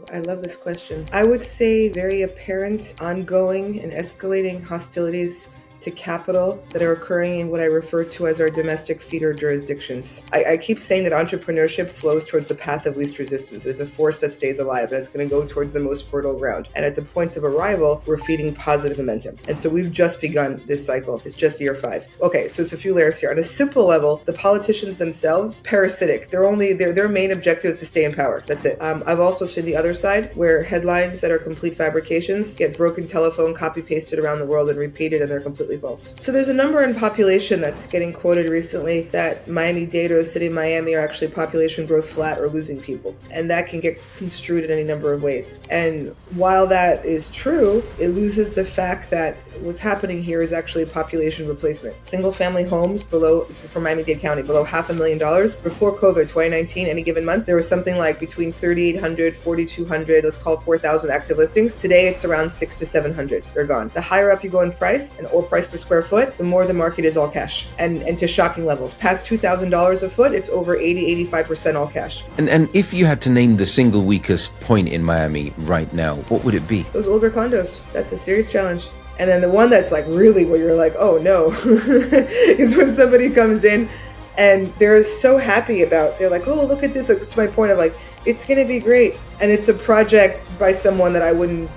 Ooh, I love this question. I would say very apparent, ongoing, and escalating hostilities to capital that are occurring in what I refer to as our domestic feeder jurisdictions. I keep saying that entrepreneurship flows towards the path of least resistance. There's a force that stays alive, and it's going to go towards the most fertile ground. And at the points of arrival, we're feeding positive momentum. And so we've just begun this cycle. It's just year 5. Okay, so it's a few layers here. On a simple level, the politicians themselves, parasitic. Their main objective is to stay in power. That's it. I've also seen the other side where headlines that are complete fabrications get broken telephone, copy pasted around the world and repeated, and they're completely false. So there's a number in population that's getting quoted recently that Miami-Dade or the city of Miami are actually population growth flat or losing people. And that can get construed in any number of ways. And while that is true, it loses the fact that what's happening here is actually population replacement. Single family homes below, from Miami-Dade County, below $500,000. Before COVID, 2019, any given month, there was something like between 3,800, 4,200, let's call 4,000 active listings. Today, it's around 600 to 700. They're gone. The higher up you go in price, or price per square foot, the more the market is all cash. And to shocking levels. Past $2,000 a foot, it's over 80-85% all cash. And if you had to name the single weakest point in Miami right now, what would it be? Those older condos. That's a serious challenge. And then the one that's like really where you're like, oh no, is when somebody comes in and they're so happy they're like, oh, look at this, to my point of like, it's going to be great. And it's a project by someone that I wouldn't,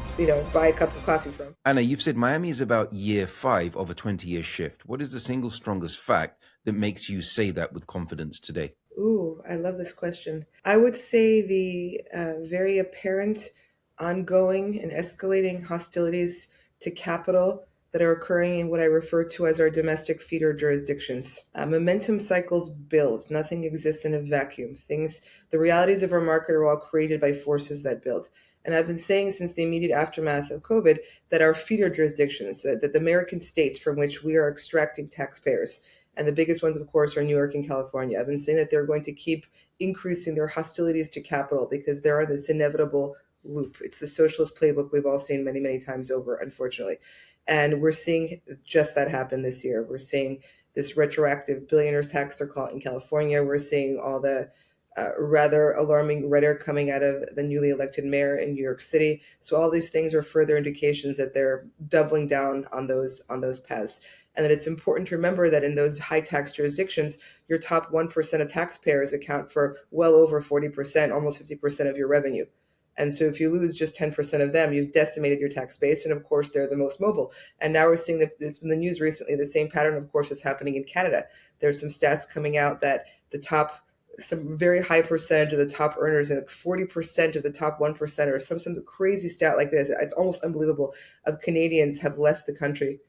buy a cup of coffee from. Anna, you've said Miami is about year 5 of a 20-year shift. What is the single strongest fact that makes you say that with confidence today? Ooh, I love this question. I would say the very apparent, ongoing, and escalating hostilities to capital that are occurring in what I refer to as our domestic feeder jurisdictions. Momentum cycles build. Nothing exists in a vacuum. The realities of our market are all created by forces that build. And I've been saying since the immediate aftermath of COVID that our feeder jurisdictions, that the American states from which we are extracting taxpayers, and the biggest ones, of course, are New York and California. I've been saying that they're going to keep increasing their hostilities to capital because they're on this inevitable loop. It's the socialist playbook we've all seen many, many times over, unfortunately. And we're seeing just that happen this year. We're seeing this retroactive billionaires tax, they're called in California. We're seeing all the rather alarming rhetoric coming out of the newly elected mayor in New York City. So all these things are further indications that they're doubling down on those paths. And that it's important to remember that in those high tax jurisdictions, your top 1% of taxpayers account for well over 40%, almost 50% of your revenue. And so if you lose just 10% of them, you've decimated your tax base. And of course, they're the most mobile. And now we're seeing that it's in the news recently, the same pattern, of course, is happening in Canada. There's some stats coming out that some very high percentage of the top earners, and like 40% of the top 1%, or some crazy stat like this, it's almost unbelievable, of Canadians have left the country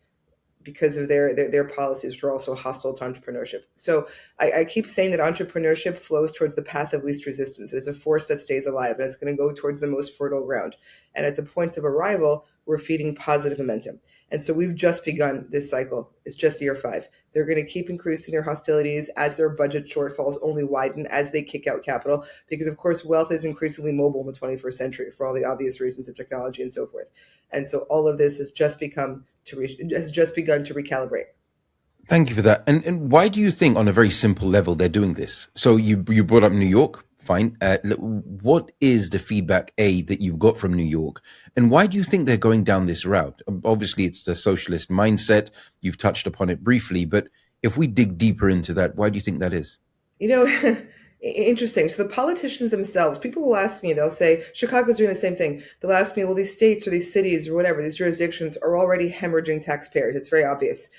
because of their policies, which are also hostile to entrepreneurship. So I keep saying that entrepreneurship flows towards the path of least resistance. There's a force that stays alive, and it's going to go towards the most fertile ground. And at the points of arrival, we're feeding positive momentum. And so we've just begun this cycle. It's just year 5. They're going to keep increasing their hostilities as their budget shortfalls only widen, as they kick out capital, because of course wealth is increasingly mobile in the 21st century for all the obvious reasons of technology and so forth. And so all of this has just begun to recalibrate. Thank you for that. And why do you think, on a very simple level, they're doing this? So you brought up New York. Fine. What is the feedback, that you've got from New York? And why do you think they're going down this route? Obviously, it's the socialist mindset. You've touched upon it briefly. But if we dig deeper into that, why do you think that is? Interesting. So the politicians themselves, people will ask me, they'll say, Chicago's doing the same thing. They'll ask me, well, these states or these cities or whatever, these jurisdictions are already hemorrhaging taxpayers. It's very obvious.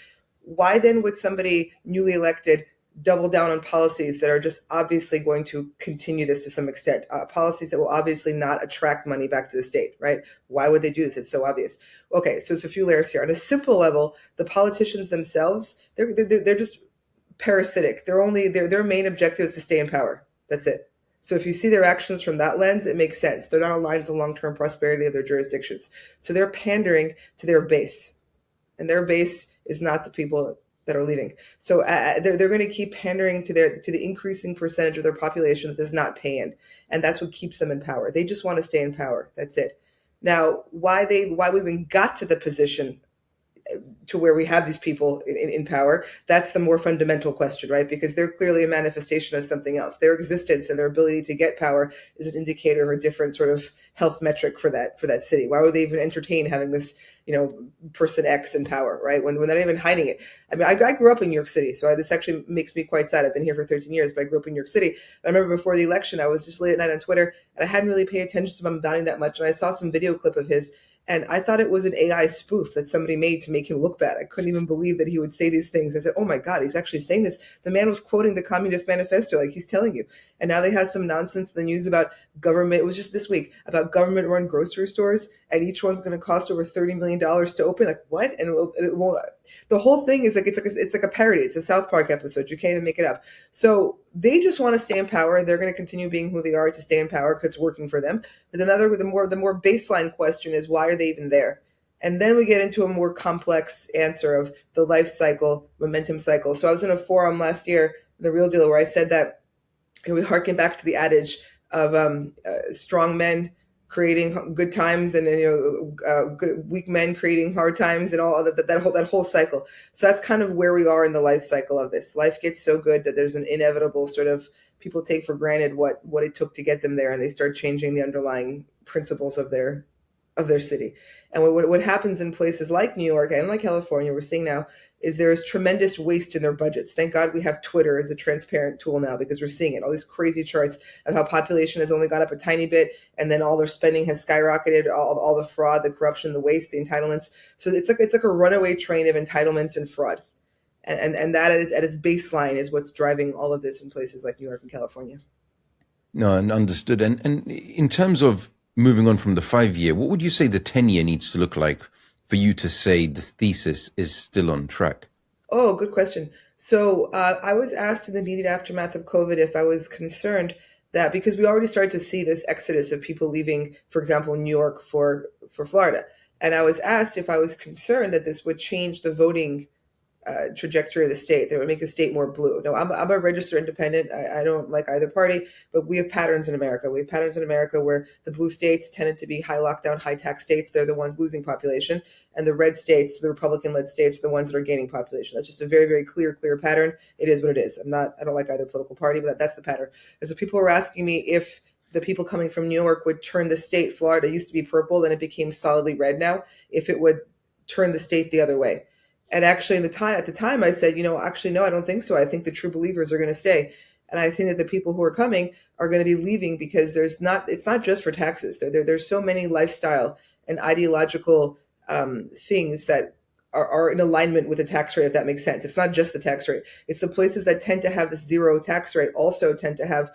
Why then would somebody newly elected double down on policies that are just obviously going to continue this to some extent, policies that will obviously not attract money back to the state, right? Why would they do this? It's so obvious. Okay, so it's a few layers here. On a simple level, the politicians themselves, they're just parasitic. Their main objective is to stay in power. That's it. So if you see their actions from that lens, it makes sense. They're not aligned with the long-term prosperity of their jurisdictions. So they're pandering to their base, and their base is not the people that are leaving. So they're going to keep pandering to the increasing percentage of their population that does not pay in, and that's what keeps them in power. They just want to stay in power. That's it. Now, why we even got to the position to where we have these people in power, that's the more fundamental question, right? Because they're clearly a manifestation of something else. Their existence and their ability to get power is an indicator or a different sort of health metric for that city. Why would they even entertain having this, person X in power, right? When they're not even hiding it. I mean, I grew up in New York City, so this actually makes me quite sad. I've been here for 13 years, but I grew up in New York City. I remember before the election, I was just late at night on Twitter, and I hadn't really paid attention to Mom Donnie that much, and I saw some video clip of his, and I thought it was an AI spoof that somebody made to make him look bad. I couldn't even believe that he would say these things. I said, oh my God, he's actually saying this. The man was quoting the Communist Manifesto like he's telling you. And now they have some nonsense in the news about government. It was just this week about government run grocery stores, and each one's going to cost over $30 million to open. Like, what? And it won't. The whole thing is it's like a parody. It's a South Park episode. You can't even make it up. So they just want to stay in power. They're going to continue being who they are to stay in power because it's working for them. But the more baseline question is, why are they even there? And then we get into a more complex answer of the life cycle, momentum cycle. So I was in a forum last year, The Real Deal, where I said that we harken back to the adage of strong men creating good times, and weak men creating hard times, and all that whole cycle. So that's kind of where we are in the life cycle of this. Life gets so good that there's an inevitable sort of, people take for granted what it took to get them there, and they start changing the underlying principles of their city. And what happens in places like New York and like California, we're seeing now, is there is tremendous waste in their budgets. Thank God we have Twitter as a transparent tool now, because we're seeing it. All these crazy charts of how population has only gone up a tiny bit, and then all their spending has skyrocketed, all the fraud, the corruption, the waste, the entitlements. So it's like a runaway train of entitlements and fraud. And that at its baseline is what's driving all of this in places like New York and California. No, and understood. And in terms of moving on from the 5 year, what would you say the 10 year needs to look like for you to say the thesis is still on track? Oh, good question. So I was asked in the immediate aftermath of COVID if I was concerned that, because we already started to see this exodus of people leaving, for example, New York for Florida. And I was asked if I was concerned that this would change the voting trajectory of the state, that would make the state more blue. No, I'm a registered independent. I don't like either party, but we have patterns in America. We have patterns in America where the blue states tended to be high lockdown, high tax states. They're the ones losing population. And the red states, the Republican-led states, are the ones that are gaining population. That's just a very, very clear pattern. It is what it is. I don't like either political party, but that's the pattern. And so people were asking me if the people coming from New York would turn the state, Florida used to be purple, then it became solidly red now, if it would turn the state the other way. And actually, at the time, I said, actually, no, I don't think so. I think the true believers are going to stay, and I think that the people who are coming are going to be leaving because it's not just for taxes. There's so many lifestyle and ideological things that are in alignment with the tax rate, if that makes sense. It's not just the tax rate. It's the places that tend to have the zero tax rate also tend to have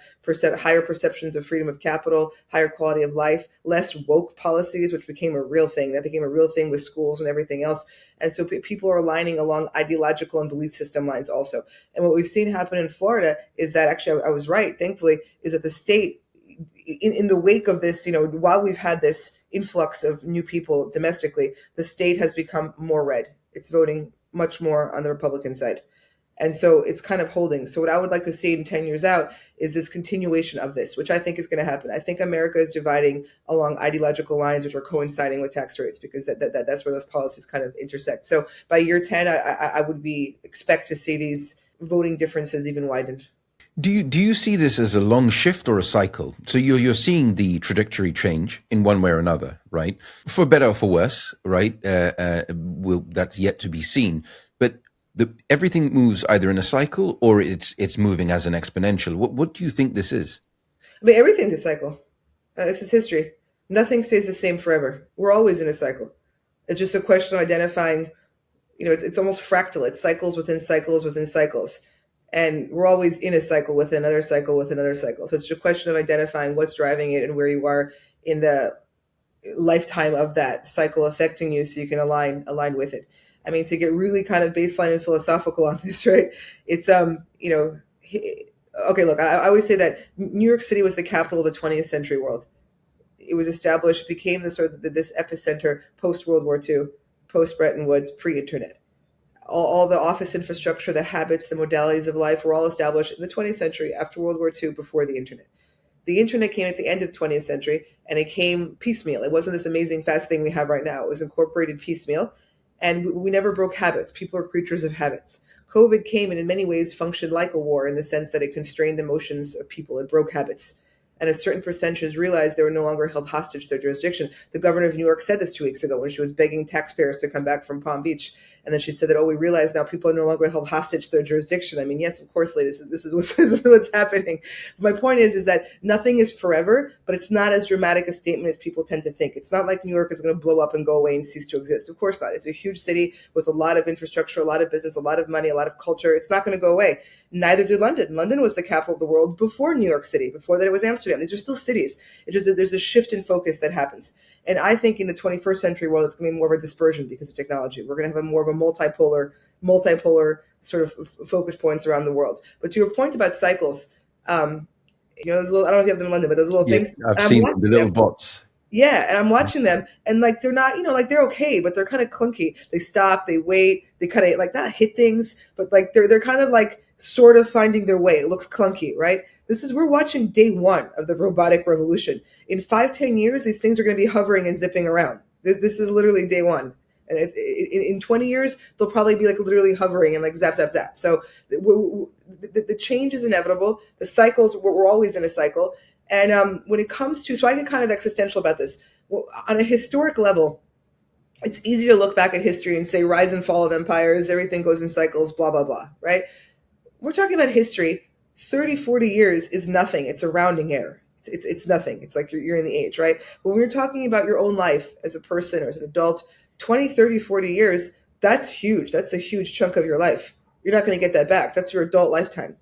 higher perceptions of freedom of capital, higher quality of life, less woke policies, which became a real thing. That became a real thing with schools and everything else. And so people are aligning along ideological and belief system lines also. And what we've seen happen in Florida is that, actually, I was right, thankfully, is that the state, in the wake of this, while we've had this influx of new people domestically, the state has become more red. It's voting much more on the Republican side. And so it's kind of holding. So what I would like to see in 10 years out is this continuation of this, which I think is going to happen. I think America is dividing along ideological lines, which are coinciding with tax rates, because that's where those policies kind of intersect. So by year 10, I would expect to see these voting differences even widened. Do you see this as a long shift or a cycle? So you're seeing the trajectory change in one way or another, right? For better or for worse, right? That's yet to be seen. But everything moves either in a cycle or it's moving as an exponential. What do you think this is? I mean, everything's a cycle. This is history. Nothing stays the same forever. We're always in a cycle. It's just a question of identifying. It's almost fractal. It's cycles within cycles within cycles. And we're always in a cycle with another cycle with another cycle. So it's just a question of identifying what's driving it and where you are in the lifetime of that cycle affecting you, so you can align with it. I mean, to get really kind of baseline and philosophical on this, right? It's okay, look, I always say that New York City was the capital of the 20th century world. It was established, became this epicenter post World War II, post Bretton Woods, pre-internet. All the office infrastructure, the habits, the modalities of life were all established in the 20th century after World War II, before the internet. The internet came at the end of the 20th century, and it came piecemeal. It wasn't this amazing fast thing we have right now. It was incorporated piecemeal. And we never broke habits. People are creatures of habits. COVID came and in many ways functioned like a war in the sense that it constrained the emotions of people. It broke habits. And a certain percentage realized they were no longer held hostage to their jurisdiction. The governor of New York said this 2 weeks ago when she was begging taxpayers to come back from Palm Beach. And then she said that, oh, we realize now people are no longer held hostage to their jurisdiction. I mean, yes, of course, ladies, this is what's happening. My point is that nothing is forever, but it's not as dramatic a statement as people tend to think. It's not like New York is going to blow up and go away and cease to exist. Of course not. It's a huge city with a lot of infrastructure, a lot of business, a lot of money, a lot of culture. It's not going to go away. Neither did London. London was the capital of the world before New York City, before that it was Amsterdam. These are still cities. It's just that there's a shift in focus that happens. And I think in the 21st century world, it's going to be more of a dispersion because of technology. We're going to have more of a multipolar sort of focus points around the world. But to your point about cycles, there's little, I don't know if you have them in London, but those little Yeah, things. I've And I'm seen the watching little them. bots. Yeah, and I'm watching them, and like they're not, like they're okay, but they're kind of clunky. They stop, they wait, they kind of like not hit things, but like they're kind of like sort of finding their way. It looks clunky, right? We're watching day one of the robotic revolution. In 5, 10 years, these things are going to be hovering and zipping around. This is literally day one. And in 20 years, they'll probably be like literally hovering and like zap, zap, zap. So the change is inevitable. The cycles, we're always in a cycle. And when it comes to, so I get kind of existential about this. Well, on a historic level, it's easy to look back at history and say rise and fall of empires, everything goes in cycles, blah, blah, blah, right? We're talking about history. 30, 40 years is nothing. It's a rounding error. It's nothing. It's like you're in the age, right? When we're talking about your own life as a person or as an adult, 20, 30, 40 years, that's huge. That's a huge chunk of your life. You're not going to get that back. That's your adult lifetime.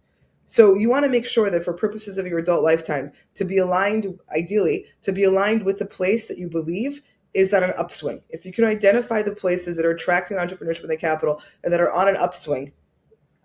So you want to make sure that for purposes of your adult lifetime, to be aligned, ideally, to be aligned with the place that you believe is on an upswing. If you can identify the places that are attracting entrepreneurship and the capital and that are on an upswing,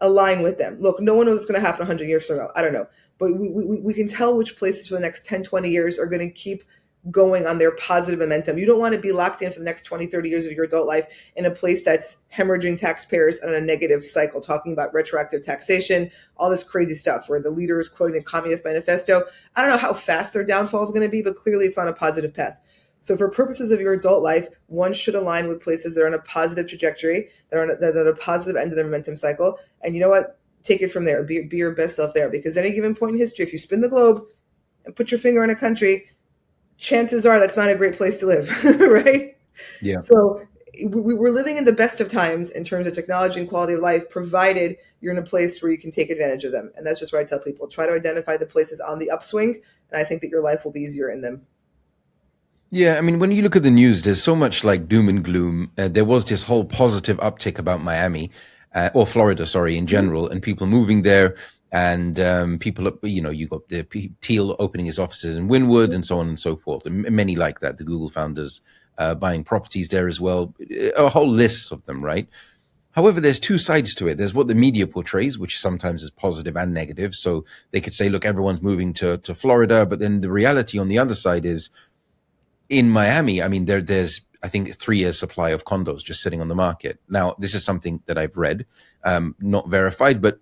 align with them. Look, no one knows what's going to happen 100 years from now. I don't know. But we can tell which places for the next 10, 20 years are going to keep going on their positive momentum. You don't want to be locked in for the next 20, 30 years of your adult life in a place that's hemorrhaging taxpayers on a negative cycle, talking about retroactive taxation, all this crazy stuff where the leader is quoting the Communist Manifesto. I don't know how fast their downfall is going to be, but clearly it's on a positive path. So for purposes of your adult life, one should align with places that are on a positive trajectory, that are at a positive end of their momentum cycle. And you know what? Take it from there. Be your best self there. Because at any given point in history, if you spin the globe and put your finger on a country, chances are that's not a great place to live, right? Yeah. So we're living in the best of times in terms of technology and quality of life, provided you're in a place where you can take advantage of them. And that's just what I tell people. Try to identify the places on the upswing, and I think that your life will be easier in them. Yeah, I mean, when you look at the news, there's so much like doom and gloom. There was this whole positive uptick about Miami, or Florida, sorry, in Mhm. general, and people moving there, and people, you got the Teal opening his offices in Wynwood, and so on and so forth, and many like that. The Google founders buying properties there as well, a whole list of them, right? However, there's two sides to it. There's what the media portrays, which sometimes is positive and negative. So they could say, look, everyone's moving to Florida, but then the reality on the other side is in Miami, I mean, there's I think 3 years supply of condos just sitting on the market. Now, this is something that I've read, not verified, but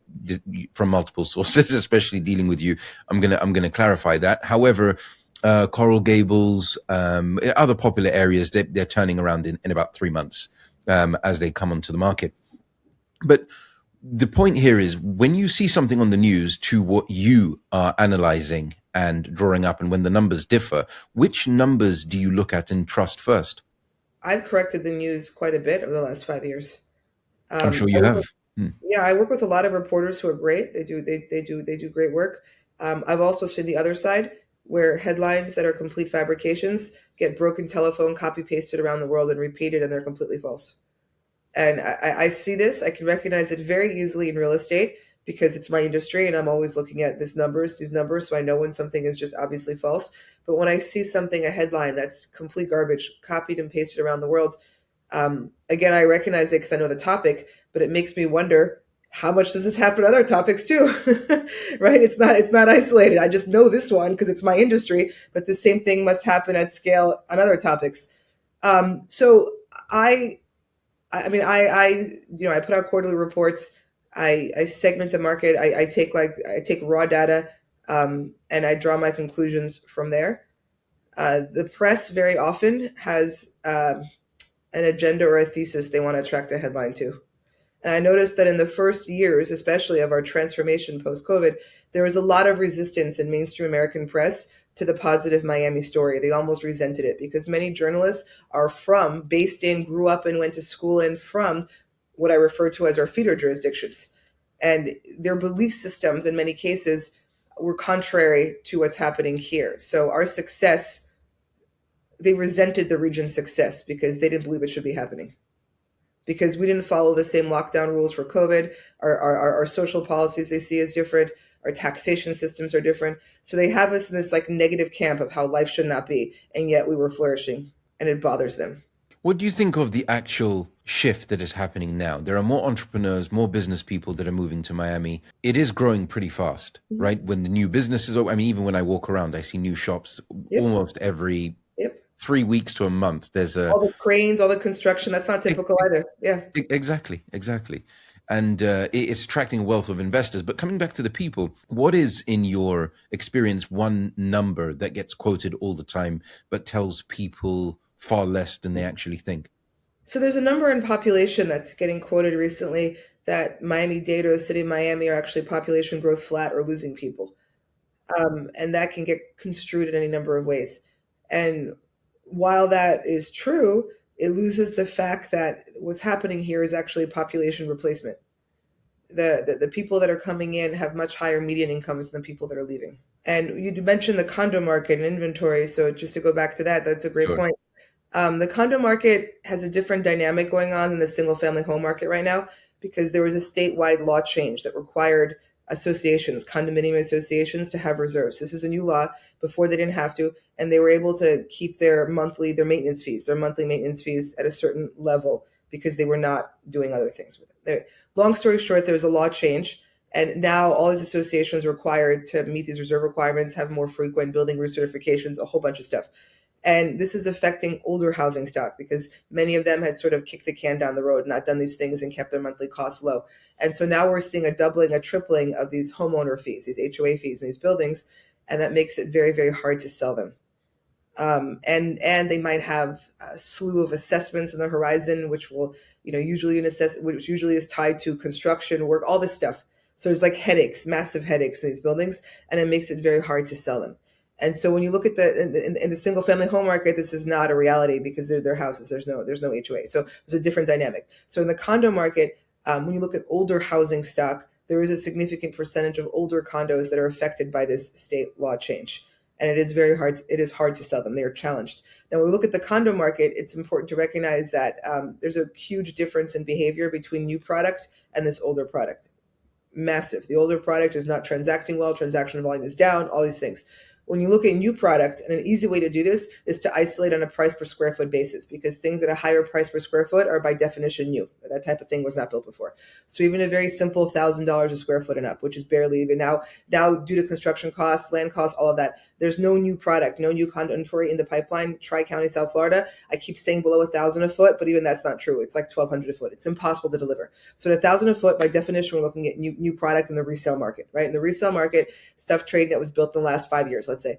from multiple sources, especially dealing with you. I'm gonna clarify that. However, Coral Gables, other popular areas, they're turning around in about 3 months as they come onto the market. But the point here is when you see something on the news to what you are analyzing and drawing up, and when the numbers differ, which numbers do you look at and trust first? I've corrected the news quite a bit over the last 5 years. I'm sure I you work have. with, yeah, I work with a lot of reporters who are great. They do great work. I've also seen the other side where headlines that are complete fabrications get broken telephone copy pasted around the world and repeated, and they're completely false. And I see this. I can recognize it very easily in real estate because it's my industry and I'm always looking at these numbers, so I know when something is just obviously false. But when I see something, a headline that's complete garbage, copied and pasted around the world, again, I recognize it because I know the topic, but it makes me wonder how much does this happen to other topics too, right? It's not isolated. I just know this one because it's my industry, but the same thing must happen at scale on other topics. So I put out quarterly reports. I segment the market. I take raw data, and I draw my conclusions from there. The press very often has an agenda or a thesis they want to attract a headline to. And I noticed that in the first years, especially of our transformation post COVID, there was a lot of resistance in mainstream American press to the positive Miami story. They almost resented it because many journalists are based in, grew up in, went to school in from what I refer to as our feeder jurisdictions. And their belief systems, in many cases, were contrary to what's happening here. So our success, they resented the region's success because they didn't believe it should be happening because we didn't follow the same lockdown rules for COVID. Our social policies they see as different. Our taxation systems are different. So they have us in this like negative camp of how life should not be. And yet we were flourishing and it bothers them. What do you think of the actual shift that is happening now? There are more entrepreneurs, more business people that are moving to Miami. It is growing pretty fast, Mm-hmm. right? When the new businesses, I mean, even when I walk around, I see new shops Yep. almost every Yep. 3 weeks to a month. There's a All the cranes, all the construction, that's not e- typical either. Yeah. exactly, exactly. And it's attracting a wealth of investors. But coming back to the people, what is, in your experience, one number that gets quoted all the time but tells people far less than they actually think? So there's a number in population that's getting quoted recently that Miami-Dade or the city of Miami are actually population growth flat or losing people. And that can get construed in any number of ways. And while that is true, it loses the fact that what's happening here is actually population replacement. The people that are coming in have much higher median incomes than people that are leaving. And you mentioned the condo market and inventory. So just to go back to that, that's a great Sure. point. The condo market has a different dynamic going on than the single family home market right now because there was a statewide law change that required associations, condominium associations, to have reserves. This is a new law. Before they didn't have to, and they were able to keep their monthly maintenance fees at a certain level because they were not doing other things with it. Long story short, there was a law change, and now all these associations are required to meet these reserve requirements, have more frequent building recertifications, a whole bunch of stuff. And this is affecting older housing stock because many of them had sort of kicked the can down the road, not done these things, and kept their monthly costs low. And so now we're seeing a doubling, a tripling of these homeowner fees, these HOA fees in these buildings, and that makes it very, very hard to sell them. And they might have a slew of assessments in the horizon, which will, which usually is tied to construction work, all this stuff. So there's like headaches, massive headaches in these buildings, and it makes it very hard to sell them. And so when you look at in the single family home market, this is not a reality because they're houses. There's no HOA, so there's a different dynamic. So in the condo market, when you look at older housing stock, there is a significant percentage of older condos that are affected by this state law change, and it is very hard. It is hard to sell them. They are challenged. Now, when we look at the condo market, it's important to recognize that there's a huge difference in behavior between new product and this older product. Massive. The older product is not transacting well. Transaction volume is down. All these things. When you look at new product, and an easy way to do this is to isolate on a price per square foot basis because things at a higher price per square foot are by definition new. That type of thing was not built before. So even a very simple $1,000 a square foot and up, which is barely even now due to construction costs, land costs, all of that, there's no new product, no new condo inventory in the pipeline. Tri-County, South Florida, I keep saying below 1,000 a foot, but even that's not true. It's like 1,200 a foot. It's impossible to deliver. So at 1,000 a foot, by definition, we're looking at new product in the resale market, right? In the resale market, stuff trading that was built in the last 5 years, let's say.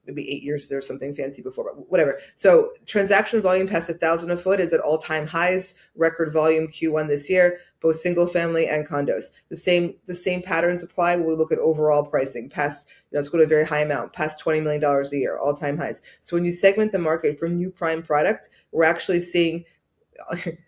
Maybe 8 years if there was something fancy before, but whatever. So transaction volume past 1,000 a foot is at all-time highs, record volume Q1 this year, both single family and condos. The same patterns apply when we look at overall pricing past, let's go to a very high amount, past $20 million a year, all-time highs. So when you segment the market for new prime product, we're actually seeing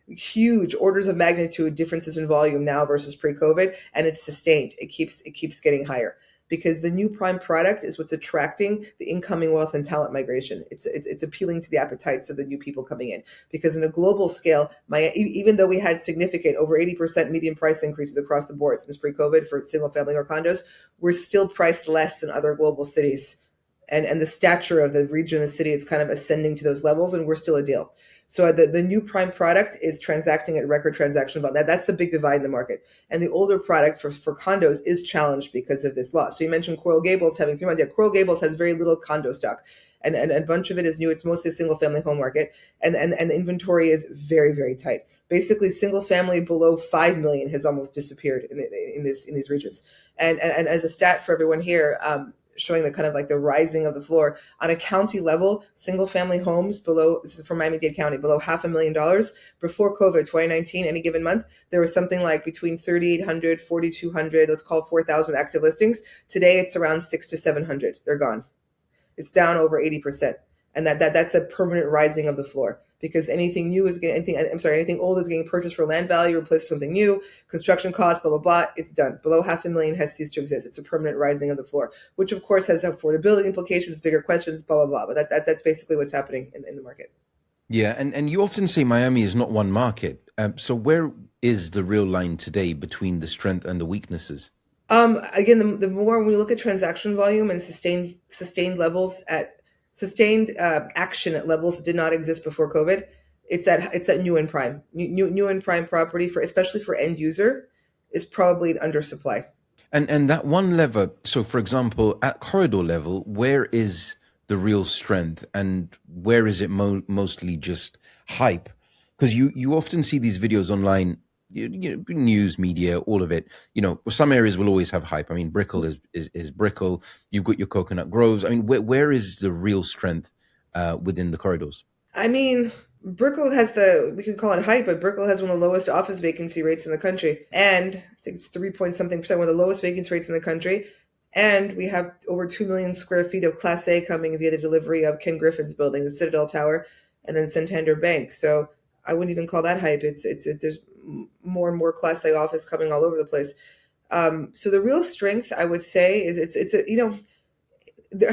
huge orders of magnitude differences in volume now versus pre-COVID, and it's sustained. It keeps getting higher because the new prime product is what's attracting the incoming wealth and talent migration. It's appealing to the appetites of the new people coming in because in a global scale, even though we had significant over 80% median price increases across the board since pre-COVID for single family or condos, we're still priced less than other global cities. And the stature of the region, the city, it's kind of ascending to those levels, and we're still a deal. So the new prime product is transacting at record transaction volume. That's the big divide in the market. And the older product for condos is challenged because of this law. So you mentioned Coral Gables having 3 months. Yeah, Coral Gables has very little condo stock. And a bunch of it is new. It's mostly a single family home market. And the inventory is very, very tight. Basically, single family below 5 million has almost disappeared in these regions. And as a stat for everyone here, showing the kind of like the rising of the floor. On a county level, single family homes below, this is from Miami-Dade County, below $500,000 before COVID, 2019, any given month, there was something like between 3,800, 4,200, let's call 4,000 active listings. Today it's around 6 to 700. They're gone. It's down over 80%. And that's a permanent rising of the floor, because anything new is getting, anything old is getting purchased for land value, replaced with something new, construction costs, blah, blah, blah. It's done. Below 500,000 has ceased to exist. It's a permanent rising of the floor, which of course has affordability implications, bigger questions, blah, blah, blah. But that's basically what's happening in the market. Yeah, and you often say Miami is not one market. So where is the real line today between the strength and the weaknesses? Again, the more we look at transaction volume and sustained levels at sustained action at levels that did not exist before COVID, it's at new and prime. New and prime property, for especially for end user, is probably undersupply. And that one lever, so for example, at corridor level, where is the real strength and where is it mostly just hype? Because you often see these videos online, news, media, all of it. Some areas will always have hype. I mean, Brickell is Brickell. You've got your coconut groves. I mean, where is the real strength within the corridors? I mean, Brickell has we can call it hype, but Brickell has one of the lowest office vacancy rates in the country. And I think it's 3 point something percent, one of the lowest vacancy rates in the country. And we have over 2 million square feet of Class A coming via the delivery of Ken Griffin's building, the Citadel Tower, and then Santander Bank. So I wouldn't even call that hype. There's more and more Class A office coming all over the place. So the real strength, I would say, is there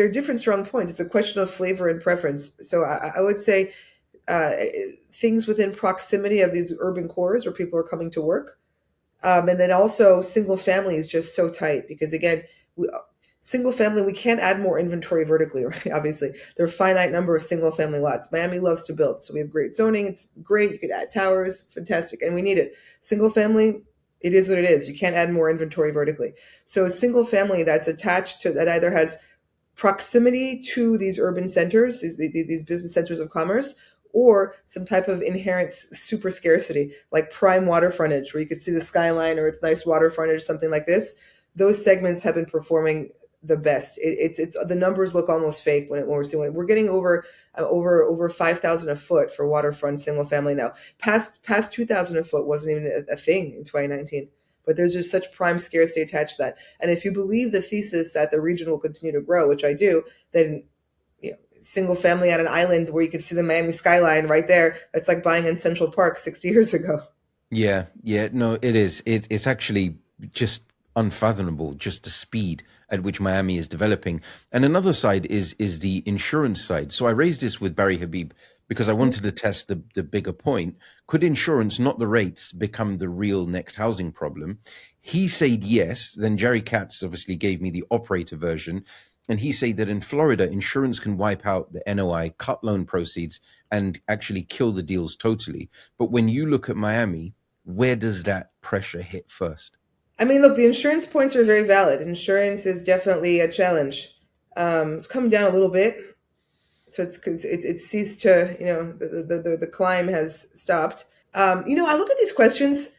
are different strong points. It's a question of flavor and preference. So I would say things within proximity of these urban cores where people are coming to work. And then also single family is just so tight because, again, single family, we can't add more inventory vertically, right? Obviously, there are a finite number of single family lots. Miami loves to build. So we have great zoning. It's great. You could add towers. Fantastic. And we need it. Single family, it is what it is. You can't add more inventory vertically. So a single family that's attached to, that either has proximity to these urban centers, these business centers of commerce, or some type of inherent super scarcity, like prime water frontage, where you could see the skyline or it's nice water frontage, something like this. Those segments have been performing the best. It's the numbers look almost fake when we're seeing it. We're getting over 5,000 a foot for waterfront single family now. Past 2,000 a foot wasn't even a thing in 2019. But there's just such prime scarcity attached to that. And if you believe the thesis that the region will continue to grow, which I do, then single family at an island where you can see the Miami skyline right there, it's like buying in Central Park 60 years ago. Yeah, no, it is. It's actually just unfathomable, just the speed at which Miami is developing. And another side is the insurance side. So I raised this with Barry Habib because I wanted to test the bigger point. Could insurance, not the rates, become the real next housing problem? He said yes. Then Jerry Katz obviously gave me the operator version. And he said that in Florida, insurance can wipe out the NOI, cut loan proceeds, and actually kill the deals totally. But when you look at Miami, where does that pressure hit first? I mean, look, the insurance points are very valid. Insurance is definitely a challenge. It's come down a little bit, so it's ceased to, the climb has stopped. I look at these questions,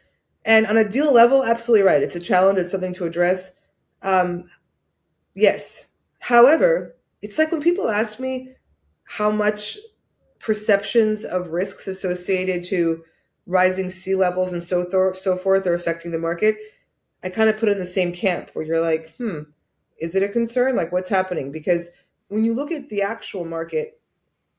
and on a deal level, absolutely right. It's a challenge. It's something to address. Yes. However, it's like when people ask me how much perceptions of risks associated to rising sea levels and so forth are affecting the market. I kind of put it in the same camp where you're like, is it a concern? Like, what's happening? Because when you look at the actual market,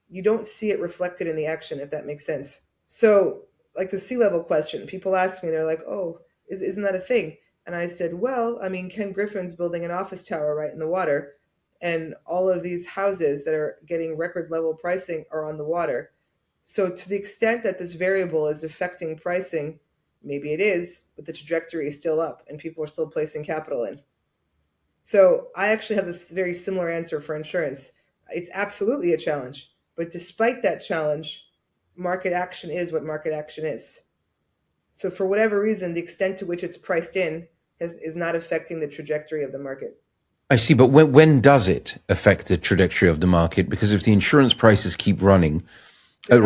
you don't see it reflected in the action, if that makes sense. So, like the sea level question, people ask me, they're like, oh, isn't that a thing? And I said, well, I mean, Ken Griffin's building an office tower right in the water, and all of these houses that are getting record level pricing are on the water. So to the extent that this variable is affecting pricing, maybe it is, but the trajectory is still up and people are still placing capital in. So I actually have this very similar answer for insurance. It's absolutely a challenge, but despite that challenge, market action is what market action is. So for whatever reason, the extent to which it's priced in is not affecting the trajectory of the market. I see, but when does it affect the trajectory of the market? Because if the insurance prices keep rising, and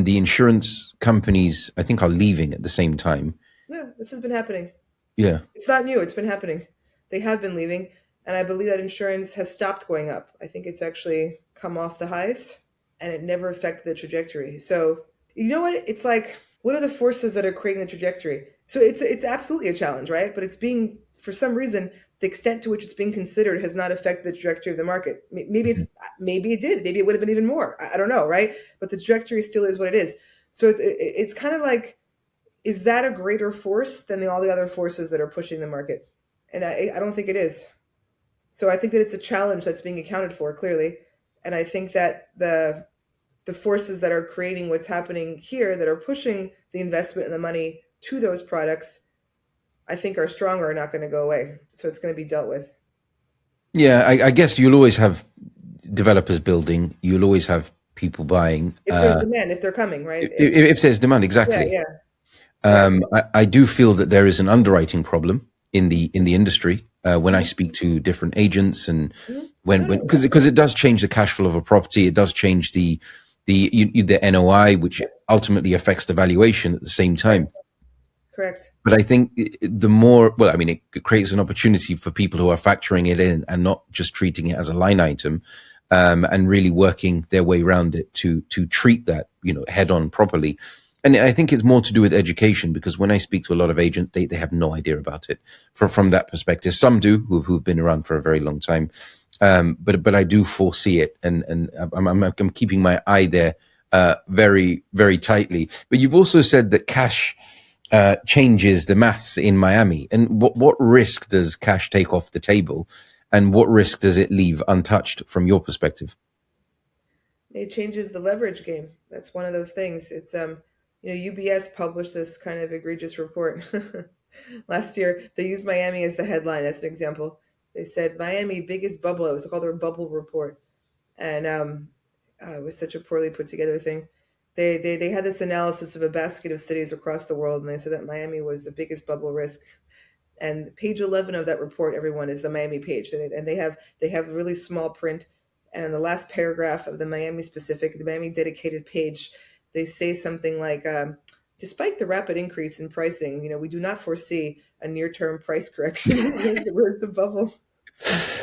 the insurance companies, I think, are leaving at the same time. Yeah, this has been happening. Yeah. It's not new. It's been happening. They have been leaving. And I believe that insurance has stopped going up. I think it's actually come off the highs and it never affected the trajectory. So, you know what? It's like, what are the forces that are creating the trajectory? So it's absolutely a challenge, right? But it's being, for some reason, the extent to which it's being considered has not affected the trajectory of the market. Maybe it did. Maybe it would have been even more. I don't know, right? But the trajectory still is what it is. So it's kind of like, is that a greater force than all the other forces that are pushing the market? And I don't think it is. So I think that it's a challenge that's being accounted for clearly, and I think that the forces that are creating what's happening here, that are pushing the investment and the money to those products, I think are stronger, are not going to go away. So it's going to be dealt with. Yeah, I guess you'll always have developers building. You'll always have people buying. If there's demand, if they're coming, right? If there's demand, Yeah, exactly. yeah, correct. I do feel that there is an underwriting problem in the industry when I Mm-hmm. speak to different agents, and Mm-hmm. when No, no, because it does change the cash flow of a property. It does change the NOI, which ultimately affects the valuation at the same correct, time. correct. But I think the more, well, I mean, it creates an opportunity for people who are factoring it in and not just treating it as a line item, and really working their way around it to treat that, head on properly. And I think it's more to do with education, because when I speak to a lot of agents, they have no idea about it from that perspective. Some do who've been around for a very long time, but I do foresee it, and I'm keeping my eye there very very tightly. But you've also said that cash changes the maths in Miami. And what risk does cash take off the table, and what risk does it leave untouched from your perspective? It changes the leverage game. That's one of those things. It's UBS published this kind of egregious report last year. They used Miami as the headline as an example. They said Miami biggest bubble. It was called their bubble report, and it was such a poorly put together thing. They had this analysis of a basket of cities across the world, and they said that Miami was the biggest bubble risk. And page 11 of that report, everyone, is the Miami page, and they have really small print. And in the last paragraph of the Miami specific, the Miami dedicated page, they say something like, despite the rapid increase in pricing, we do not foresee a near-term price correction. Where's the bubble?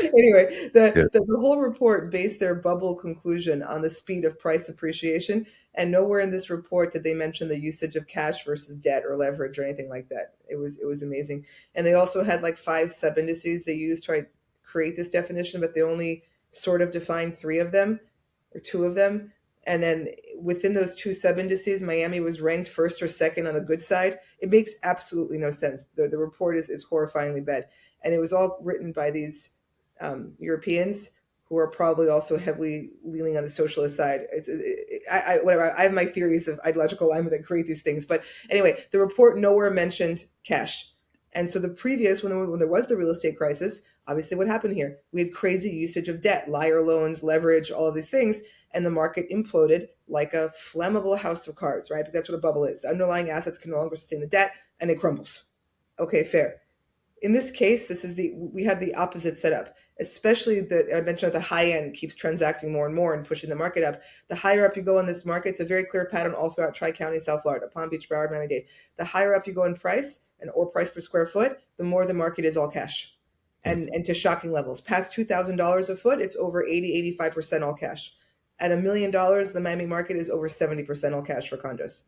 Anyway, Yeah. the whole report based their bubble conclusion on the speed of price appreciation, and nowhere in this report did they mention the usage of cash versus debt or leverage or anything like that. It was amazing, and they also had like 5 sub-indices they used to create this definition, but they only sort of defined 3 of them or 2 of them, and then within those 2 sub-indices, Miami was ranked first or second on the good side. It makes absolutely no sense. The report is horrifyingly bad, and it was all written by these Europeans who are probably also heavily leaning on the socialist side. Whatever. I have my theories of ideological alignment that create these things, but anyway, the report nowhere mentioned cash. And so the previous, when there was the real estate crisis, obviously what happened here? We had crazy usage of debt, liar loans, leverage, all of these things, and the market imploded like a flammable house of cards, right? Because that's what a bubble is. The underlying assets can no longer sustain the debt, and it crumbles. Okay, fair. In this case, we have the opposite setup. Especially that I mentioned at the high end keeps transacting more and more and pushing the market up. The higher up you go in this market, it's a very clear pattern all throughout Tri-County, South Florida, Palm Beach, Broward, Miami-Dade. The higher up you go in price or price per square foot, the more the market is all cash, Yeah. and to shocking levels. Past $2,000 a foot, it's over 80-85% all cash. At $1 million, the Miami market is over 70% all cash for condos.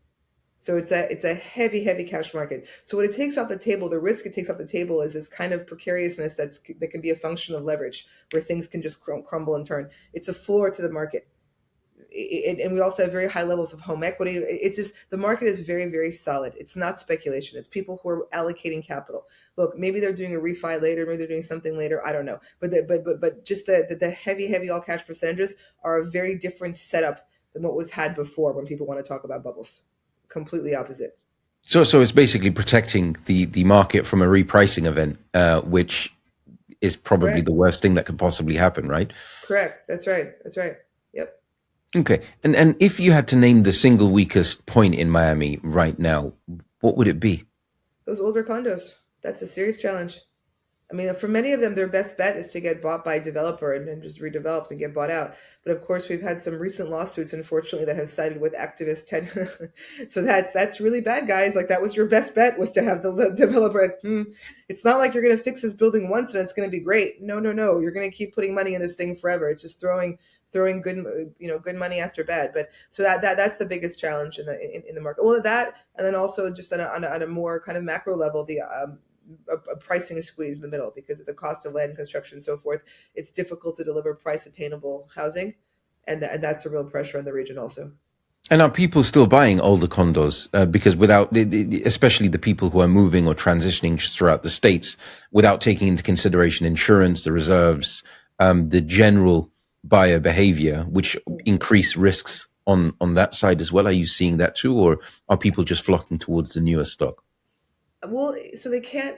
So it's a heavy, heavy cash market. So what it takes off the table, the risk it takes off the table, is this kind of precariousness that can be a function of leverage, where things can just crumble and turn. It's a floor to the market, and we also have very high levels of home equity. It's just the market is very, very solid. It's not speculation. It's people who are allocating capital. Look, maybe they're doing a refi later, maybe they're doing something later. I don't know, but just the heavy, heavy all cash percentages are a very different setup than what was had before when people want to talk about bubbles. Completely opposite. So it's basically protecting the market from a repricing event, which is probably Correct. the worst thing that could possibly happen, right? Correct. That's right. That's right. Yep. Okay. And if you had to name the single weakest point in Miami right now, what would it be? Those older condos. That's a serious challenge. I mean, for many of them, their best bet is to get bought by a developer and just redeveloped and get bought out. But of course, we've had some recent lawsuits, unfortunately, that have sided with activist so that's really bad, guys. Like that was your best bet, was to have the developer. Like, it's not like you're going to fix this building once and it's going to be great. No, no, no. You're going to keep putting money in this thing forever. It's just throwing good, good money after bad. But so that's the biggest challenge in the market. Well, that, and then also just on a more kind of macro level, the a pricing squeeze in the middle because of the cost of land construction and so forth. It's difficult to deliver price attainable housing, and that's a real pressure on the region also. And are people still buying older condos? Because without, especially the people who are moving or transitioning throughout the states, without taking into consideration insurance, the reserves, the general buyer behavior, which increase risks on that side as well. Are you seeing that too, or are people just flocking towards the newer stock? Well, so they can't.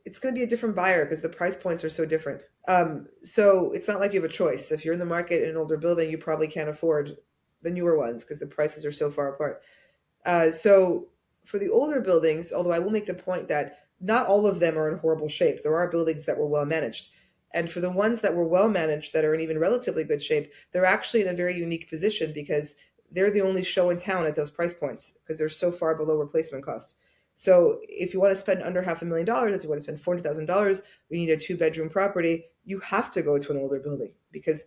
It's going to be a different buyer because the price points are so different. So it's not like you have a choice. If you're in the market in an older building, you probably can't afford the newer ones because the prices are so far apart. So for the older buildings, although I will make the point that not all of them are in horrible shape, there are buildings that were well managed. And for the ones that were well managed, that are in even relatively good shape, they're actually in a very unique position because they're the only show in town at those price points because they're so far below replacement cost. So if you want to spend under $500,000, if you want to spend $400,000, we need a two-bedroom property, you have to go to an older building because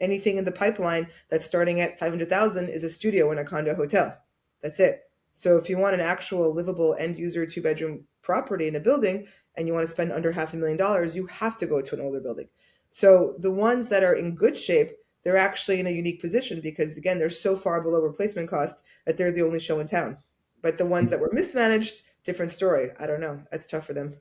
anything in the pipeline that's starting at 500,000 is a studio in a condo hotel. That's it. So if you want an actual livable end user two-bedroom property in a building and you want to spend under $500,000, you have to go to an older building. So the ones that are in good shape, they're actually in a unique position because again, they're so far below replacement cost that they're the only show in town. But the ones that were mismanaged, different story. I don't know. That's tough for them.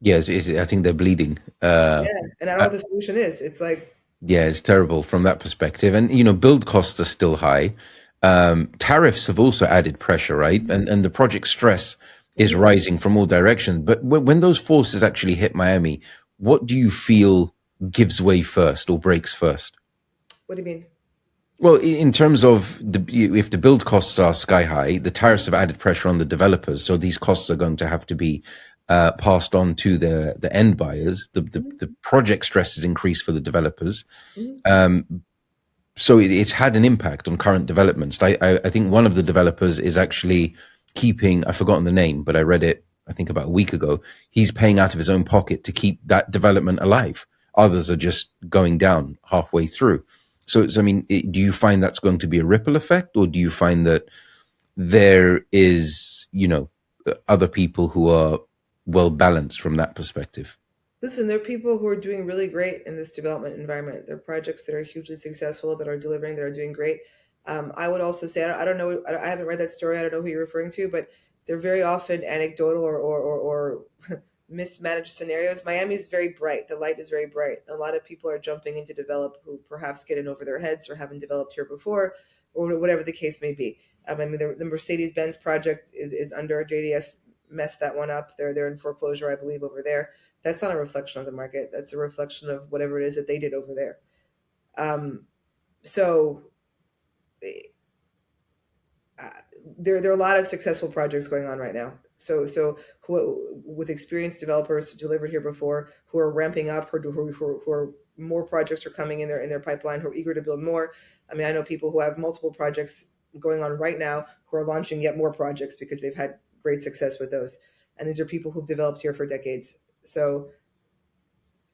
Yes, I think they're bleeding. Yeah, and I don't know what the solution is. It's like, Yeah, it's terrible from that perspective. And, build costs are still high. Tariffs have also added pressure, right? And the project stress is mhm. rising from all directions. But when those forces actually hit Miami, what do you feel gives way first or breaks first? What do you mean? Well, in terms of if the build costs are sky high, the tariffs have added pressure on the developers. So these costs are going to have to be passed on to the end buyers. Mhm, The project stress has increased for the developers. mhm, So it's had an impact on current developments. I think one of the developers is actually keeping, I've forgotten the name, but I read it, I think about a week ago. He's paying out of his own pocket to keep that development alive. Others are just going down halfway through. So I mean, do you find that's going to be a ripple effect, or do you find that there is, other people who are well balanced from that perspective? Listen, there are people who are doing really great in this development environment. There are projects that are hugely successful, that are delivering, that are doing great. I would also say, I don't know, I haven't read that story. I don't know who you're referring to, but they're very often anecdotal or mismanaged scenarios. Miami is very bright. The light is very bright. A lot of people are jumping in to develop who perhaps get in over their heads or haven't developed here before, or whatever the case may be. I mean, the Mercedes-Benz project is under JDS messed that one up. They're in foreclosure, I believe, over there. That's not a reflection of the market. That's a reflection of whatever it is that they did over there. Um, so uh, there are a lot of successful projects going on right now. So with experienced developers delivered here before, who are ramping up, who are more projects are coming in their pipeline, who are eager to build more. I mean, I know people who have multiple projects going on right now who are launching yet more projects because they've had great success with those. And these are people who've developed here for decades. So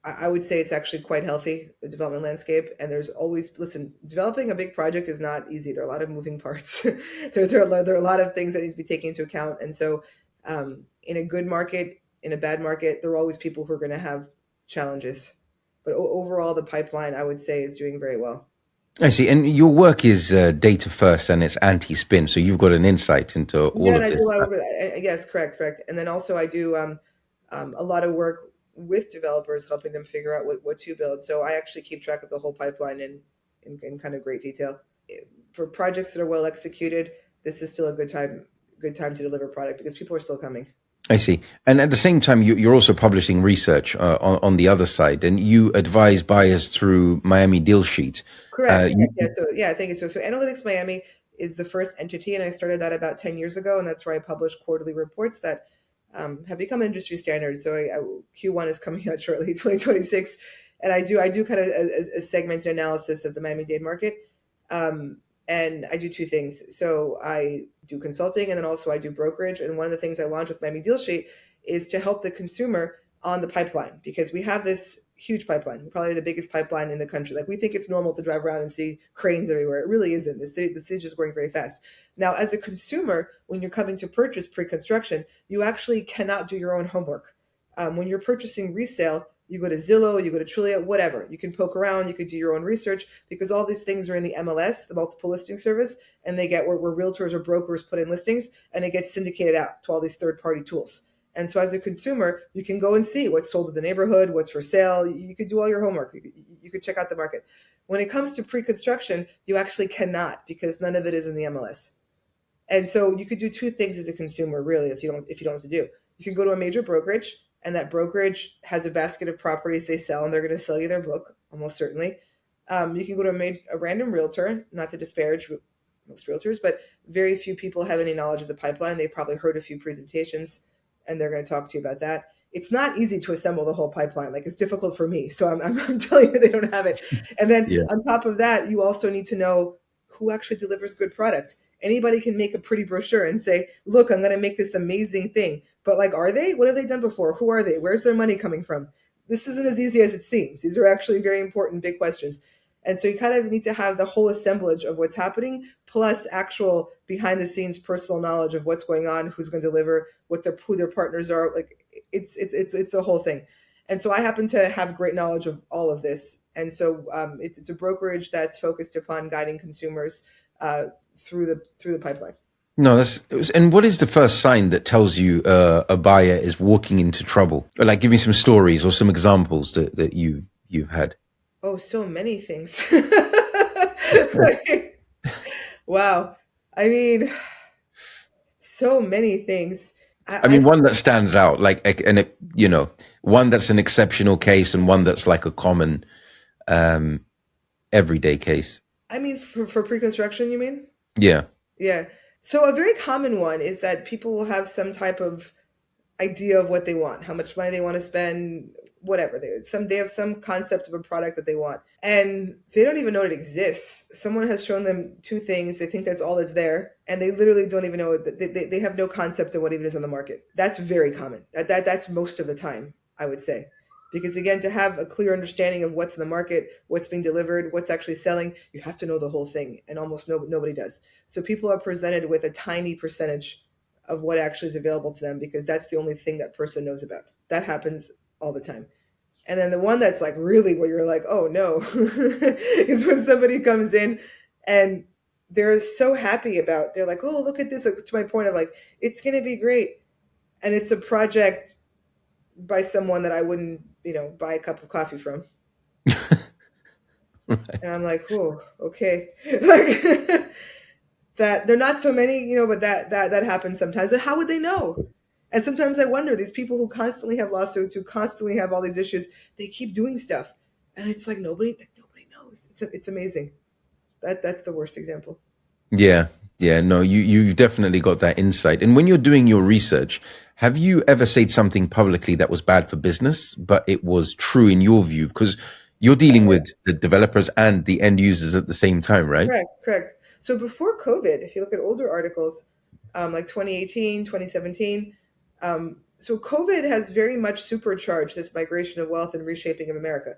I would say it's actually quite healthy, the development landscape. And there's always, listen, developing a big project is not easy. There are a lot of moving parts. There are a lot of things that need to be taken into account. And so, in a good market, in a bad market, there are always people who are going to have challenges. But overall, the pipeline, I would say, is doing very well. I see. And your work is data first and it's anti spin. So you've got an insight into Yeah, all and of I do this. a lot of work. Yes, correct, correct. And then also I do a lot of work with developers, helping them figure out what to build. So I actually keep track of the whole pipeline in kind of great detail. For projects that are well executed, this is still a good time to deliver product because people are still coming. I see. And at the same time, you're also publishing research on the other side, and you advise buyers through Miami Deal Sheet. Correct. Uh, Correct. Yeah. So yeah, I think it's so. So Analytics Miami is the first entity, and I started that about 10 years ago, and that's where I publish quarterly reports that have become an industry standard. So Q1 is coming out shortly, 2026, and I do kind of a segmented analysis of the Miami-Dade market, um, and I do two things. So I do consulting, and then also I do brokerage. And one of the things I launched with Miami Deal Sheet is to help the consumer on the pipeline, because we have this huge pipeline, probably the biggest pipeline in the country. Like, we think it's normal to drive around and see cranes everywhere. It really isn't. The city is growing very fast. Now, as a consumer, when you're coming to purchase pre-construction, you actually cannot do your own homework. When you're purchasing resale, you go to Zillow, you go to Trulia, whatever. You can poke around, you could do your own research, because all these things are in the MLS, the multiple listing service, and they get where realtors or brokers put in listings, and it gets syndicated out to all these third-party tools. And so as a consumer, you can go and see what's sold in the neighborhood, what's for sale. You could do all your homework. You could check out the market. When it comes to pre-construction, you actually cannot, because none of it is in the MLS. And so you could do two things as a consumer, really, if you don't know what to do. You can go to a major brokerage, and that brokerage has a basket of properties they sell, and they're going to sell you their book, almost certainly. You can go to a random realtor, not to disparage most realtors, but very few people have any knowledge of the pipeline. They've probably heard a few presentations, and they're going to talk to you about that. It's not easy to assemble the whole pipeline. Like, it's difficult for me. So I'm telling you, they don't have it. And then Yeah. on top of that, you also need to know who actually delivers good product. Anybody can make a pretty brochure and say, look, I'm going to make this amazing thing. But, like, are they? What have they done before? Who are they? Where's their money coming from? This isn't as easy as it seems. These are actually very important, big questions. And so you kind of need to have the whole assemblage of what's happening, plus actual behind the scenes personal knowledge of what's going on, who's going to deliver, who their partners are. Like, it's a whole thing. And so I happen to have great knowledge of all of this. And so it's a brokerage that's focused upon guiding consumers through the pipeline. No, and what is the first sign that tells you a buyer is walking into trouble? Or, like, give me some stories or some examples that you've had. Oh, so many things. Wow. I mean, so many things. I I mean, one that stands out, like, one that's an exceptional case and one that's like a common um, everyday case. I mean, for pre-construction, you mean? Yeah. Yeah. So a very common one is that people will have some type of idea of what they want, how much money they want to spend, whatever. They have some concept of a product that they want, and they don't even know it exists. Someone has shown them two things. They think that's all that's there, and they literally don't even know it. They have no concept of what even is on the market. That's very common. That's most of the time, I would say. Because, again, to have a clear understanding of what's in the market, what's being delivered, what's actually selling, you have to know the whole thing, and almost nobody does. So people are presented with a tiny percentage of what actually is available to them, because that's the only thing that person knows about. That happens all the time. And then the one that's like really where you're like, oh no, is when somebody comes in and they're so happy they're like, oh, look at this, to my point of like, it's going to be great. And it's a project by someone that I wouldn't, buy a cup of coffee from. Right. And I'm like, oh, okay. Like, that they're not so many, but that happens sometimes. And how would they know? And sometimes I wonder, these people who constantly have lawsuits, who constantly have all these issues, they keep doing stuff, and it's like nobody knows. It's amazing. That's the worst example. Yeah. Yeah. No, you've definitely got that insight. And when you're doing your research, have you ever said something publicly that was bad for business, but it was true in your view? Because you're dealing with the developers and the end users at the same time, right? Correct. So before COVID, if you look at older articles, like 2018, 2017, so COVID has very much supercharged this migration of wealth and reshaping of America.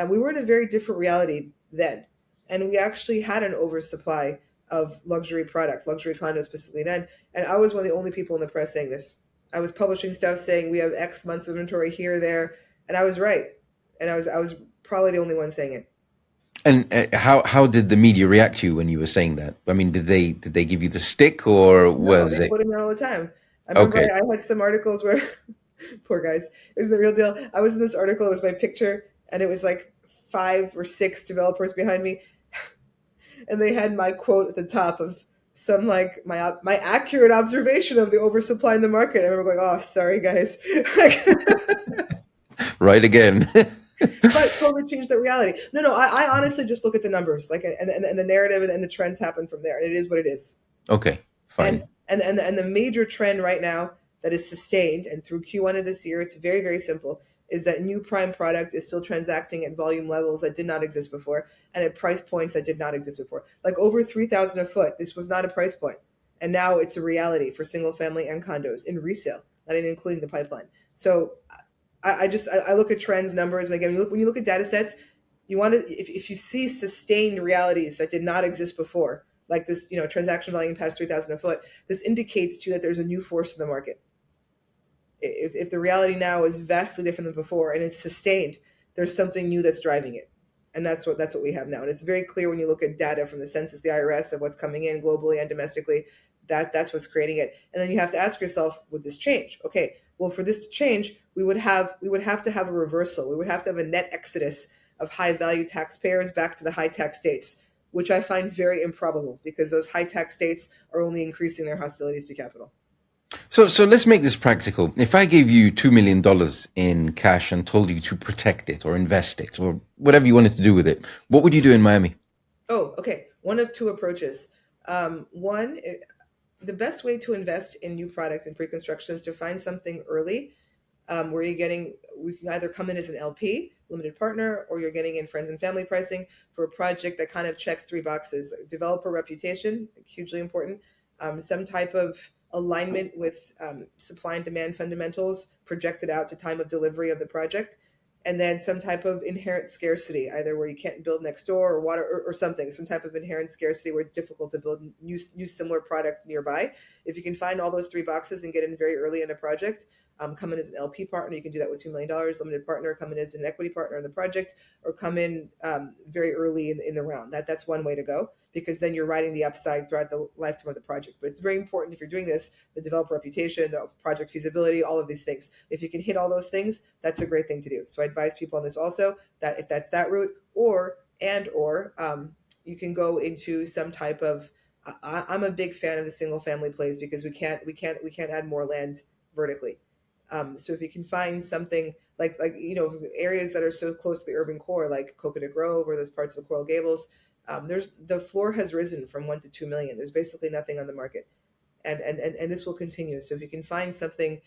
We were in a very different reality then, and we actually had an oversupply of luxury product, luxury condos specifically then. And I was one of the only people in the press saying this. I was publishing stuff saying we have X months of inventory here, there, and I was right. And I was probably the only one saying it. And how did the media react to you when you were saying that? I mean, did they give you the stick, or No, was they it quoted me all the time. I remember okay? I had some articles where, poor guys, it was the real deal. I was in this article, it was my picture, and it was like 5 or 6 developers behind me, and they had my quote at the top of some, like, my accurate observation of the oversupply in the market. I remember going, oh, sorry guys. Right again. But COVID changed the reality. No, I honestly just look at the numbers, like, and the narrative and the trends happen from there, and it is what it is. Okay, And fine. and the major trend right now, that is sustained, and through Q1 of this year, it's very, very simple, is that new prime product is still transacting at volume levels that did not exist before and at price points that did not exist before. Like over 3,000 a foot, this was not a price point. And now it's a reality for single family and condos in resale, not even including the pipeline. So I look at trends, numbers, and again, when you look at data sets, you want to, if you see sustained realities that did not exist before, like this, transaction volume past 3,000 a foot, this indicates to you that there's a new force in the market. If the reality now is vastly different than before and it's sustained, there's something new that's driving it. And that's what we have now. And it's very clear when you look at data from the census, the IRS, of what's coming in globally and domestically, that's what's creating it. And then you have to ask yourself, would this change? Okay, well, for this to change, we would have to have a reversal. We would have to have a net exodus of high value taxpayers back to the high tax states, which I find very improbable because those high tax states are only increasing their hostilities to capital. So let's make this practical. If I gave you $2 million in cash and told you to protect it or invest it or whatever you wanted to do with it, what would you do in Miami? Oh, okay. One of two approaches. One, the best way to invest in new products and pre-construction is to find something early where we can either come in as an LP, limited partner, or you're getting in friends and family pricing for a project that kind of checks three boxes: developer reputation, hugely important, some type of alignment with supply and demand fundamentals projected out to time of delivery of the project, and then some type of inherent scarcity, either where you can't build next door or water or something, some type of inherent scarcity where it's difficult to build new similar product nearby. If you can find all those three boxes and get in very early in a project, come in as an LP partner. You can do that with $2 million, limited partner, come in as an equity partner in the project, or come in very early in the round. That's one way to go, because then you're riding the upside throughout the lifetime of the project. But it's very important, if you're doing this, the developer reputation, the project feasibility, all of these things. If you can hit all those things, that's a great thing to do. So I advise people on this also, that if that's that route, or you can go into some type of, I'm a big fan of the single family plays because we can't add more land vertically. So if you can find something like areas that are so close to the urban core, like Coconut Grove or those parts of Coral Gables, the floor has risen from 1 to 2 million. There's basically nothing on the market, and this will continue. So if you can find something,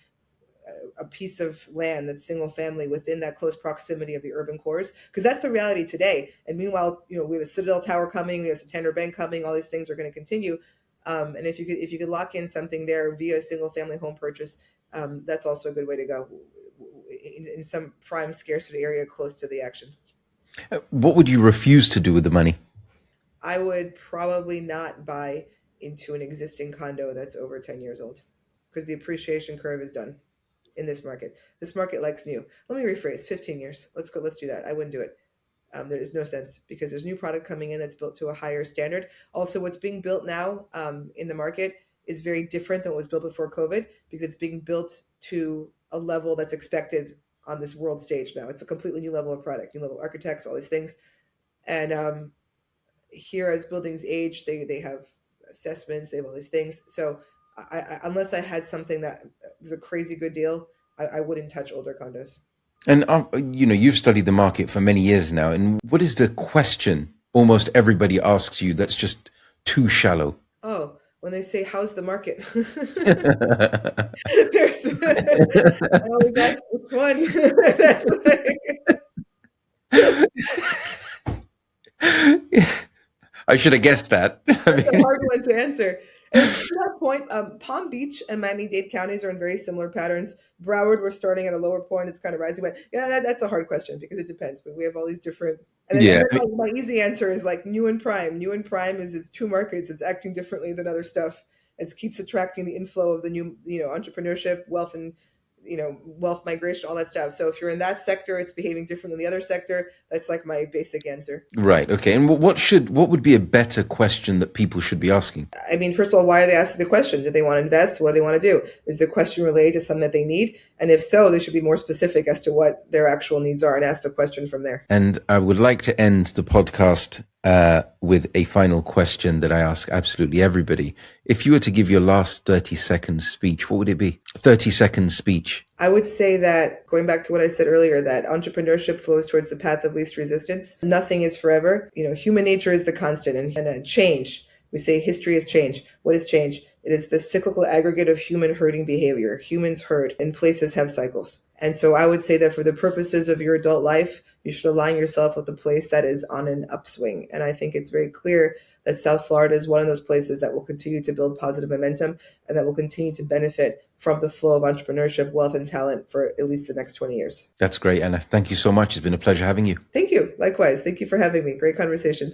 a piece of land that's single family within that close proximity of the urban cores, because that's the reality today. And meanwhile, with the Citadel Tower coming, there's a Santander Bank coming, all these things are going to continue. And if you could lock in something there via a single family home purchase, that's also a good way to go in some prime scarcity area close to the action. What would you refuse to do with the money? I would probably not buy into an existing condo that's over 10 years old, because the appreciation curve is done in this market. This market likes new. Let me rephrase: 15 years. Let's do that. I wouldn't do it. There is no sense, because there's new product coming in that's built to a higher standard. Also, what's being built now in the market is very different than what was built before COVID, because it's being built to a level that's expected on this world stage now. It's a completely new level of product, new level of architects, all these things. And here, as buildings age, they have assessments, they have all these things. So unless I had something that was a crazy good deal, I wouldn't touch older condos. And you've studied the market for many years now. And what is the question almost everybody asks you that's just too shallow? Oh, when they say, "How's the market?" I always ask which one. I should have guessed that. That's a hard one to answer. And to that point, Palm Beach and Miami-Dade counties are in very similar patterns. Broward, we're starting at a lower point; it's kind of rising. But yeah, that's a hard question, because it depends. But we have all these different. And then my easy answer is like new and prime. New and prime is it's two markets. It's acting differently than other stuff. It keeps attracting the inflow of the new, entrepreneurship, wealth, and wealth migration, all that stuff. So if you're in that sector, it's behaving different than the other sector. That's like my basic answer. Right. Okay. And what would be a better question that people should be asking? I mean, first of all, why are they asking the question? Do they want to invest? What do they want to do? Is the question related to something that they need? And if so, they should be more specific as to what their actual needs are and ask the question from there. And I would like to end the podcast with a final question that I ask absolutely everybody. If you were to give your last 30-second speech, what would it be? 30-second speech. I would say that, going back to what I said earlier, that entrepreneurship flows towards the path of least resistance. Nothing is forever. Human nature is the constant, and change. We say history is change. What is change? It is the cyclical aggregate of human herding behavior. Humans herd, and places have cycles. And so I would say that for the purposes of your adult life, you should align yourself with a place that is on an upswing. And I think it's very clear that South Florida is one of those places that will continue to build positive momentum and that will continue to benefit from the flow of entrepreneurship, wealth, and talent for at least the next 20 years. That's great, Anna. Thank you so much. It's been a pleasure having you. Thank you. Likewise. Thank you for having me. Great conversation.